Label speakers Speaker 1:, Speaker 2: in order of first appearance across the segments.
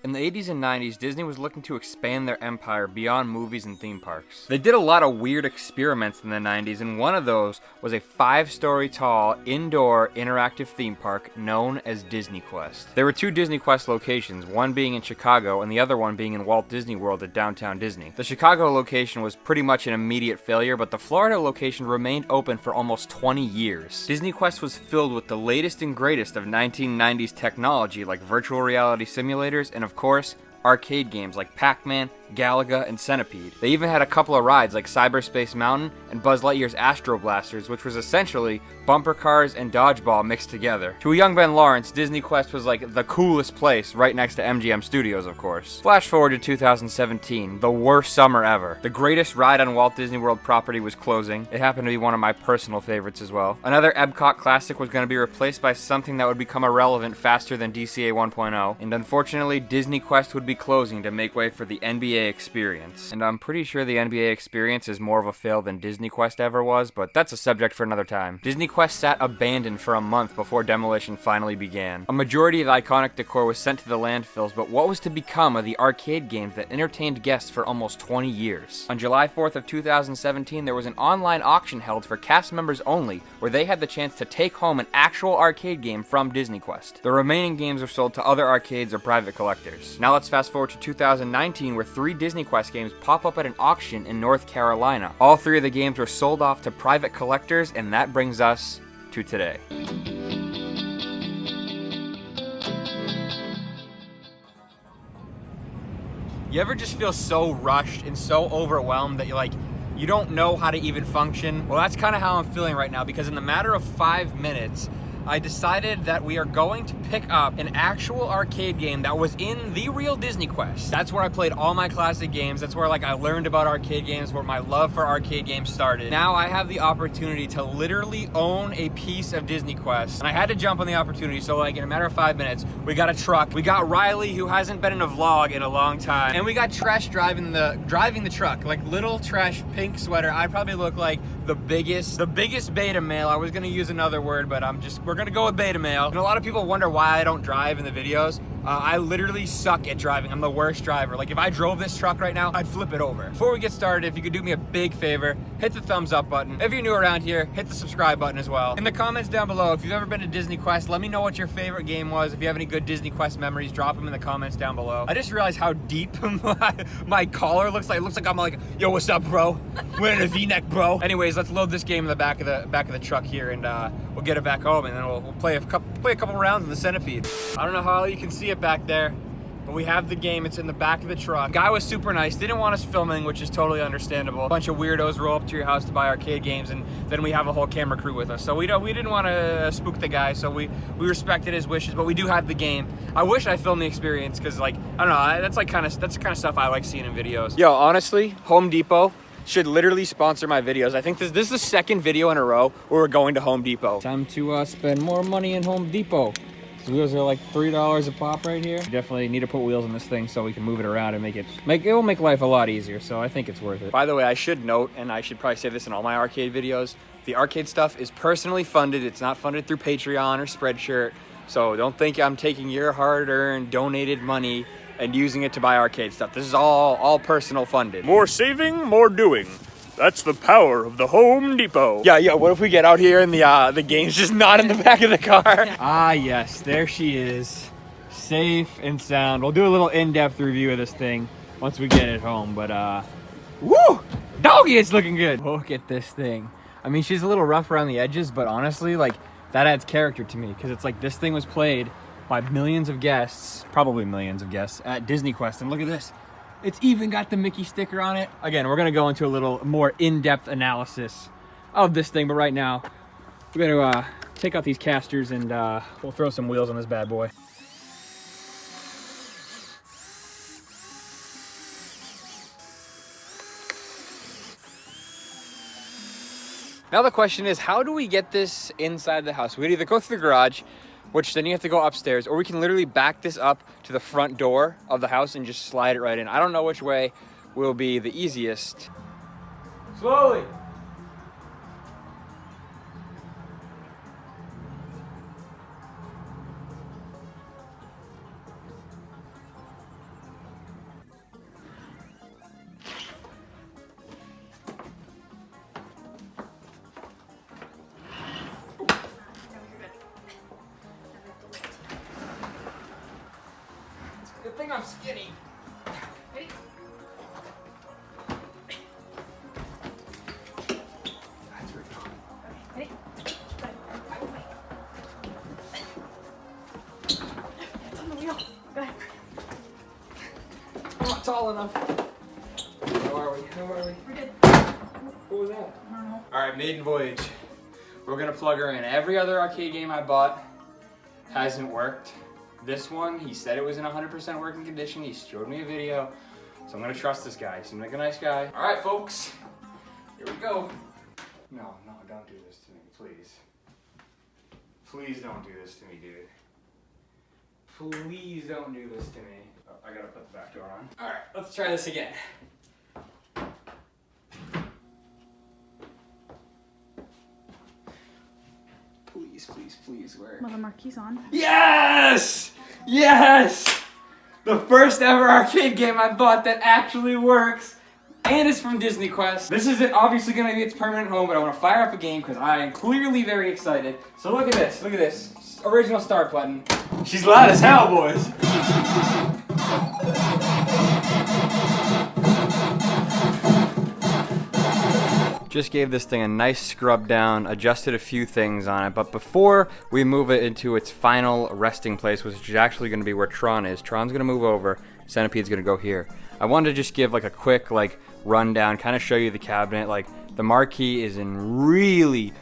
Speaker 1: In the 80s and 90s, Disney was looking to expand their empire beyond movies and theme parks. They did a lot of weird experiments in the 90s, and one of those was a 5-story tall, indoor, interactive theme park known as DisneyQuest. There were 2 DisneyQuest locations, one being in Chicago and the other one being in Walt Disney World at downtown Disney. The Chicago location was pretty much an immediate failure, but the Florida location remained open for almost 20 years. DisneyQuest was filled with the latest and greatest of 1990s technology like virtual reality simulators and, of course, arcade games like Pac Man, Galaga, and Centipede. They even had a couple of rides like Cyberspace Mountain and Buzz Lightyear's Astroblasters, which was essentially bumper cars and dodgeball mixed together. To a young Ben Laurence, DisneyQuest was like the coolest place, right next to MGM Studios, of course. Flash forward to 2017, the worst summer ever. The greatest ride on Walt Disney World property was closing. It happened to be one of my personal favorites as well. Another Epcot classic was going to be replaced by something that would become irrelevant faster than DCA 1.0, and unfortunately, DisneyQuest would be closing to make way for the NBA experience. And I'm pretty sure the NBA experience is more of a fail than DisneyQuest ever was, but that's a subject for another time. DisneyQuest sat abandoned for a month before demolition finally began. A majority of the iconic decor was sent to the landfills, but what was to become of the arcade games that entertained guests for almost 20 years? On July 4th of 2017, there was an online auction held for cast members only, where they had the chance to take home an actual arcade game from DisneyQuest. The remaining games were sold to other arcades or private collectors. Now let's fast forward to 2019, where 3 DisneyQuest games pop up at an auction in North Carolina. All 3 of the games were sold off to private collectors, and that brings us to today. You ever just feel so rushed and so overwhelmed that you don't know how to even function? Well, that's kind of how I'm feeling right now, because in the matter of 5 minutes, I decided that we are going to pick up an actual arcade game that was in the real DisneyQuest. That's where I played all my classic games. That's where I learned about arcade games, where my love for arcade games started. Now I have the opportunity to literally own a piece of DisneyQuest, and I had to jump on the opportunity. So in a matter of 5 minutes, we got a truck. We got Reilly, who hasn't been in a vlog in a long time, and we got Tresh driving the truck. Little Tresh, pink sweater. I probably look like the biggest beta male. I was gonna use another word, but we're gonna go with beta male. And a lot of people wonder why I don't drive in the videos. I literally suck at driving. I'm the worst driver. If I drove this truck right now, I'd flip it over. Before we get started, if you could do me a big favor, hit the thumbs up button. If you're new around here, hit the subscribe button as well. In the comments down below, if you've ever been to DisneyQuest, let me know what your favorite game was. If you have any good DisneyQuest memories, drop them in the comments down below. I just realized how deep my collar looks like. It looks like I'm yo, what's up, bro? Wearing a V-neck, bro. Anyways, let's load this game in the back of the truck here, and we'll get it back home, and then we'll play a couple rounds in the Centipede. I don't know how you can see it back there, but we have the game. It's in the back of the truck. Guy was super nice, didn't want us filming, which is totally understandable. A bunch of weirdos roll up to your house to buy arcade games, and then we have a whole camera crew with us. So we didn't want to spook the guy, so we respected his wishes, but we do have the game. I wish I filmed the experience, because I don't know, that's the kind of stuff I like seeing in videos. Yo, honestly, Home Depot should literally sponsor my videos. I think this is the second video in a row where we're going to Home Depot. Time to spend more money in Home Depot. These wheels are $3 a pop right here. We definitely need to put wheels on this thing so we can move it around and it will make life a lot easier, so I think it's worth it. By the way, I should note, and I should probably say this in all my arcade videos, the arcade stuff is personally funded. It's not funded through Patreon or Spreadshirt, so don't think I'm taking your hard-earned, donated money and using it to buy arcade stuff. This is all personal funded.
Speaker 2: More saving, more doing. That's the power of the Home Depot.
Speaker 1: Yeah, what if we get out here and the game's just not in the back of the car? Ah, yes, there she is. Safe and sound. We'll do a little in-depth review of this thing once we get it home, but woo! Doggy, it's looking good. Look at this thing. I mean, she's a little rough around the edges, but honestly, that adds character to me, because it's this thing was played by millions of guests, probably millions of guests, at DisneyQuest, and look at this. It's even got the Mickey sticker on it. Again, we're gonna go into a little more in-depth analysis of this thing, but right now, we're gonna take out these casters and we'll throw some wheels on this bad boy. Now the question is, how do we get this inside the house? We'd either go through the garage, which then you have to go upstairs, or we can literally back this up to the front door of the house and just slide it right in. I don't know which way will be the easiest. Slowly. Good thing I'm skinny. Hey. That's where it's on. Hey.
Speaker 3: It's on the wheel. Go ahead.
Speaker 1: I'm not tall enough. How are we?
Speaker 3: We're good.
Speaker 1: What was that?
Speaker 3: I don't know.
Speaker 1: Alright, maiden voyage. We're gonna plug her in. Every other arcade game I bought hasn't worked. This one, he said it was in 100% working condition. He showed me a video. So I'm gonna trust this guy. He seems like a nice guy. Alright, folks. Here we go. No, don't do this to me, please. Please don't do this to me, dude. Please don't do this to me. Oh, I gotta put the back door on. Alright, let's try this again. Please work.
Speaker 3: Well, the marquee's on.
Speaker 1: Yes! Yes! The first ever arcade game I bought that actually works. And it's from DisneyQuest. This isn't obviously going to be its permanent home, but I want to fire up a game because I am clearly very excited. So look at this. Original start button. She's loud as hell, boys. Just gave this thing a nice scrub down, adjusted a few things on it, but before we move it into its final resting place, which is actually going to be where Tron is, Tron's going to move over, Centipede's going to go here. I wanted to just give like a quick rundown, kind of show you the cabinet. Like the marquee is in really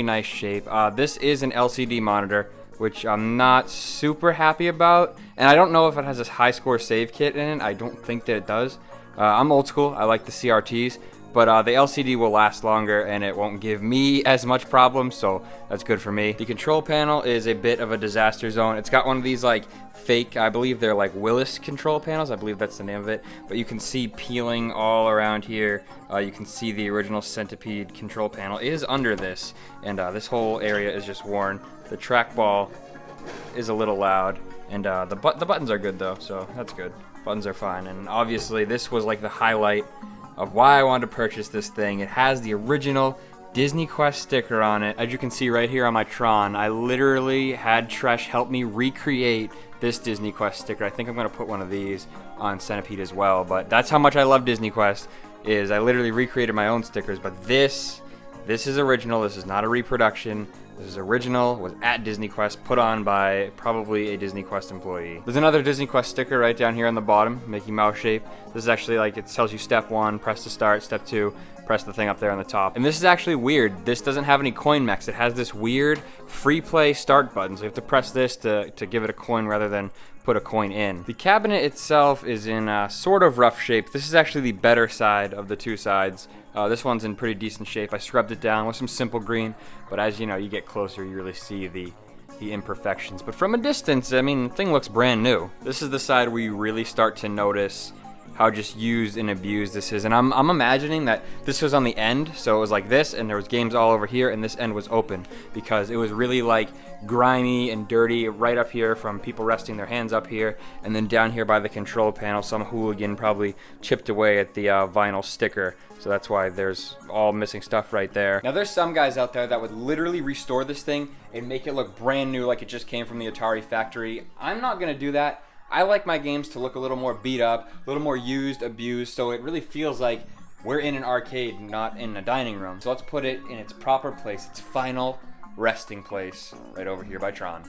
Speaker 1: nice shape. This is an LCD monitor, which I'm not super happy about, and I don't know if it has this high score save kit in it. I don't think that it does. I'm old school, I like the CRTs. But the LCD will last longer and it won't give me as much problems, so that's good for me. The control panel is a bit of a disaster zone. It's got one of these fake, I believe they're Willis control panels, I believe that's the name of it. But you can see peeling all around here. You can see the original Centipede control panel is under this, and this whole area is just worn. The trackball is a little loud, and the buttons are good though, so that's good. Buttons are fine, and obviously this was the highlight of why I wanted to purchase this thing. It has the original DisneyQuest sticker on it. As you can see right here on my Tron, I literally had Tresh help me recreate this DisneyQuest sticker. I think I'm gonna put one of these on Centipede as well, but that's how much I love DisneyQuest, is I literally recreated my own stickers. But this is original. This is not a reproduction. This is original, was at DisneyQuest, put on by probably a DisneyQuest employee. There's another DisneyQuest sticker right down here on the bottom, Mickey Mouse shape. This is actually it tells you step 1, press to start, step 2, press the thing up there on the top. And this is actually weird. This doesn't have any coin mechs. It has this weird free play start button. So you have to press this to give it a coin rather than put a coin in. The cabinet itself is in sort of rough shape. This is actually the better side of the two sides. This one's in pretty decent shape. I scrubbed it down with some simple green, but as you know, you get closer, you really see the imperfections. But from a distance, I mean, the thing looks brand new. This is the side where you really start to notice how just used and abused this is. And I'm imagining that this was on the end, so it was like this, and there was games all over here, and this end was open, because it was really grimy and dirty right up here from people resting their hands up here, and then down here by the control panel, some hooligan probably chipped away at the vinyl sticker. So that's why there's all missing stuff right there. Now there's some guys out there that would literally restore this thing and make it look brand new like it just came from the Atari factory. I'm not gonna do that. I like my games to look a little more beat up, a little more used, abused, so it really feels like we're in an arcade, not in a dining room. So let's put it in its proper place, its final resting place, right over here by Tron.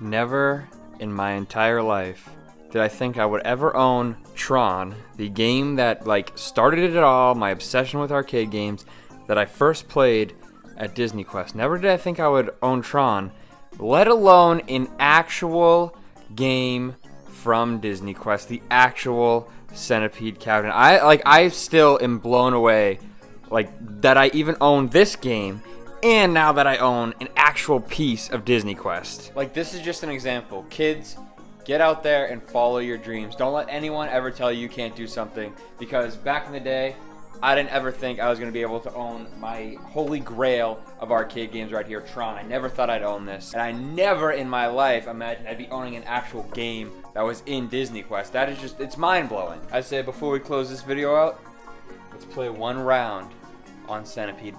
Speaker 1: Never in my entire life did I think I would ever own Tron, the game that started it all, my obsession with arcade games that I first played at DisneyQuest. Never did I think I would own Tron, let alone an actual game from DisneyQuest, the actual Centipede cabinet. I still am blown away that I even own this game. And now that I own an actual piece of DisneyQuest. This is just an example. Kids, get out there and follow your dreams. Don't let anyone ever tell you can't do something. Because back in the day, I didn't ever think I was going to be able to own my holy grail of arcade games right here, Tron. I never thought I'd own this. And I never in my life imagined I'd be owning an actual game that was in DisneyQuest. That is just, it's mind-blowing. I say before we close this video out, let's play one round on Centipede.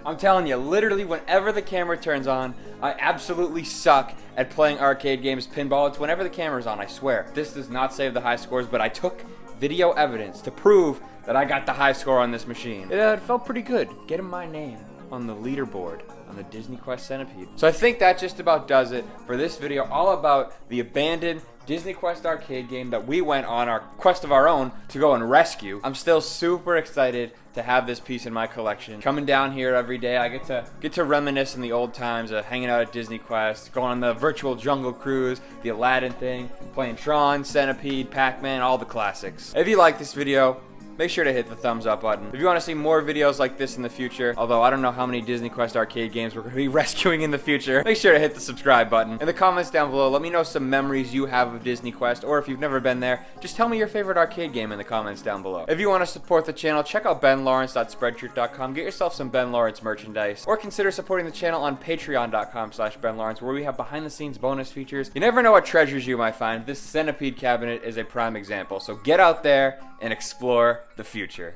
Speaker 1: I'm telling you, literally whenever the camera turns on, I absolutely suck at playing arcade games, pinball. It's whenever the camera's on, I swear. This does not save the high scores, but I took video evidence to prove that I got the high score on this machine. It felt pretty good, getting my name on the leaderboard on the DisneyQuest Centipede. So I think that just about does it for this video, all about the abandoned DisneyQuest arcade game that we went on our quest of our own to go and rescue. I'm still super excited to have this piece in my collection. Coming down here every day, I get to reminisce in the old times of hanging out at DisneyQuest, going on the virtual jungle cruise, the Aladdin thing, playing Tron, Centipede, Pac Man, all the classics. If you like this video, make sure to hit the thumbs up button. If you want to see more videos like this in the future, although I don't know how many DisneyQuest arcade games we're going to be rescuing in the future, make sure to hit the subscribe button. In the comments down below, let me know some memories you have of DisneyQuest, or if you've never been there, just tell me your favorite arcade game in the comments down below. If you want to support the channel, check out benlaurence.spreadshirt.com, get yourself some Ben Laurence merchandise, or consider supporting the channel on patreon.com/benlaurence, where we have behind the scenes bonus features. You never know what treasures you might find. This Centipede cabinet is a prime example, so get out there and explore the future.